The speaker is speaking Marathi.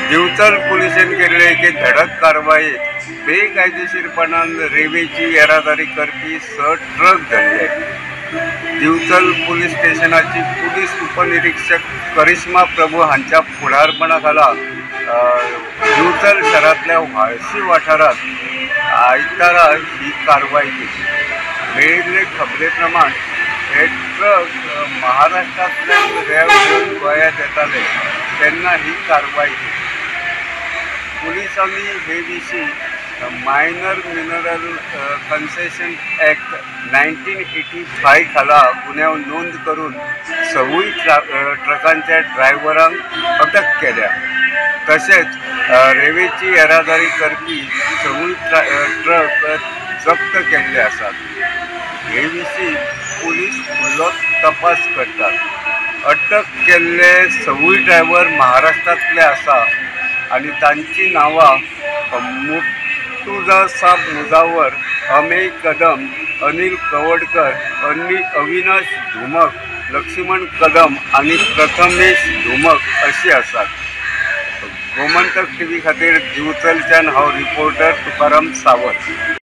दिवचल पुलिसांनी केलेले एक धडक कारवाई बेकायदेशीरपणान रेल्वेची येरादारी करपी 6 ट्रक धरले। दिवचल पोलीस स्टेशनाची पोलीस उपनिरीक्षक करिश्मा प्रभू हांच्या फुडारपणाखाला दिवचल शहरातल्या वाळशी वाठारात आयतारा ही कारवाई केली। मेळिल्ले खबरे प्रमाण हे ट्रक महाराष्ट्रांतल्यान रेंव घेवन गोंयांत येताले तेन्ना ही कारवाई केली। पुलिसांनी हे विशीं मायनर मिनरल कन्सेशन ॲक्ट 1985 खाला गुन्यांव नोंद करून 6 ट्रकांच्या ड्रायव्हरांक अटक केल्या। तशेंच रेल्वेची येरादारी करपी 6 ट्रक जप्त केल्ले आसात। हे विशीं पुलीस फुडलो तपास करतात। अटक केल्ले 6 ड्रायव्हर महाराष्ट्रांतले आसा आनी तांची नांवां मुर्तुजा मुजावर, अमेय कदम, अनिल कवडकर, अविनाश धुमक, लक्ष्मण कदम आनी प्रथमेश धुमक अशी आसात। गोमंतक टीव्ही खातीर दिवचलच्यान हांव रिपोर्टर तुकाराम सावंत।